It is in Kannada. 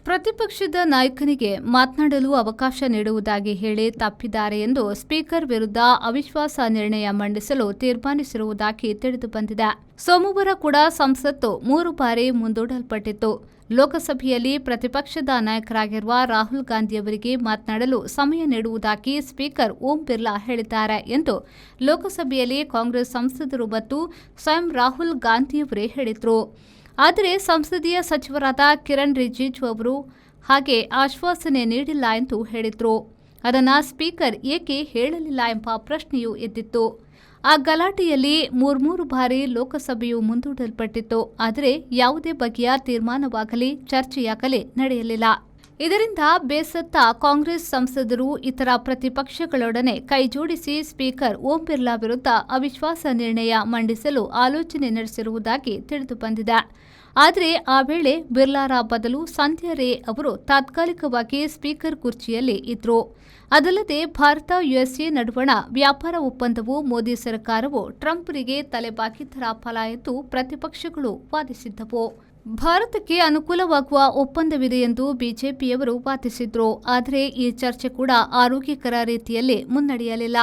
ಪ್ರತಿಪಕ್ಷದ ನಾಯಕನಿಗೆ ಮಾತನಾಡಲು ಅವಕಾಶ ನೀಡುವುದಾಗಿ ಹೇಳಿ ತಪ್ಪಿದ್ದಾರೆ ಎಂದು ಸ್ಪೀಕರ್ ವಿರುದ್ಧ ಅವಿಶ್ವಾಸ ನಿರ್ಣಯ ಮಂಡಿಸಲು ತೀರ್ಮಾನಿಸಿರುವುದಾಗಿ ತಿಳಿದುಬಂದಿದೆ. ಸೋಮವಾರ ಕೂಡ ಸಂಸತ್ತು 3 ಬಾರಿ ಮುಂದೂಡಲ್ಪಟ್ಟಿತ್ತು. ಲೋಕಸಭೆಯಲ್ಲಿ ಪ್ರತಿಪಕ್ಷದ ನಾಯಕರಾಗಿರುವ ರಾಹುಲ್ ಗಾಂಧಿಯವರಿಗೆ ಮಾತನಾಡಲು ಸಮಯ ನೀಡುವುದಾಗಿ ಸ್ಪೀಕರ್ ಓಂ ಬಿರ್ಲಾ ಹೇಳಿದ್ದಾರೆ ಎಂದು ಲೋಕಸಭೆಯಲ್ಲಿ ಕಾಂಗ್ರೆಸ್ ಸಂಸದರು ಮತ್ತು ಸ್ವಯಂ ರಾಹುಲ್ ಗಾಂಧಿಯವರೇ ಹೇಳಿದರು. ಆದರೆ ಸಂಸದೀಯ ಸಚಿವರಾದ ಕಿರಣ್ ರಿಜಿಜು ಅವರು ಹಾಗೆ ಆಶ್ವಾಸನೆ ನೀಡಿಲ್ಲ ಎಂದು ಹೇಳಿದರು. ಅದನ್ನು ಸ್ಪೀಕರ್ ಏಕೆ ಹೇಳಲಿಲ್ಲ ಎಂಬ ಪ್ರಶ್ನೆಯೂ ಎದ್ದಿತ್ತು. ಆ ಗಲಾಟೆಯಲ್ಲಿ 3 ಬಾರಿ ಲೋಕಸಭೆಯು ಮುಂದೂಡಲ್ಪಟ್ಟಿತ್ತು. ಆದರೆ ಯಾವುದೇ ಬಗೆಯ ತೀರ್ಮಾನವಾಗಲಿ ಚರ್ಚೆಯಾಗಲಿ ನಡೆಯಲಿಲ್ಲ. ಇದರಿಂದ ಬೇಸತ್ತ ಕಾಂಗ್ರೆಸ್ ಸಂಸದರು ಇತರ ಪ್ರತಿಪಕ್ಷಗಳೊಡನೆ ಕೈಜೋಡಿಸಿ ಸ್ಪೀಕರ್ ಓಂ ಬಿರ್ಲಾ ವಿರುದ್ಧ ಅವಿಶ್ವಾಸ ನಿರ್ಣಯ ಮಂಡಿಸಲು ಆಲೋಚನೆ ನಡೆಸಿರುವುದಾಗಿ ತಿಳಿದುಬಂದಿದೆ. ಆದರೆ ಆ ವೇಳೆ ಬಿರ್ಲಾರ ಬದಲು ಸಂಧ್ಯಾ ರೇ ಅವರು ತಾತ್ಕಾಲಿಕವಾಗಿ ಸ್ಪೀಕರ್ ಕುರ್ಚಿಯಲ್ಲಿ ಇದ್ರು. ಅದಲ್ಲದೆ ಭಾರತ-ಯುಎಸ್ಎ ನಡುವಣ ವ್ಯಾಪಾರ ಒಪ್ಪಂದವು ಮೋದಿ ಸರ್ಕಾರವು ಟ್ರಂಪ್ರಿಗೆ ತಲೆಬಾಗಿದ್ದರ ಫಲ ಎಂದು ಪ್ರತಿಪಕ್ಷಗಳು ವಾದಿಸಿದ್ದವು. ಭಾರತಕ್ಕೆ ಅನುಕೂಲವಾಗುವ ಒಪ್ಪಂದವಿದೆ ಎಂದು ಬಿಜೆಪಿಯವರು ವಾದಿಸಿದ್ರು. ಆದರೆ ಈ ಚರ್ಚೆ ಕೂಡ ಆರೋಗ್ಯಕರ ರೀತಿಯಲ್ಲಿ ಮುನ್ನಡೆಯಲಿಲ್ಲ.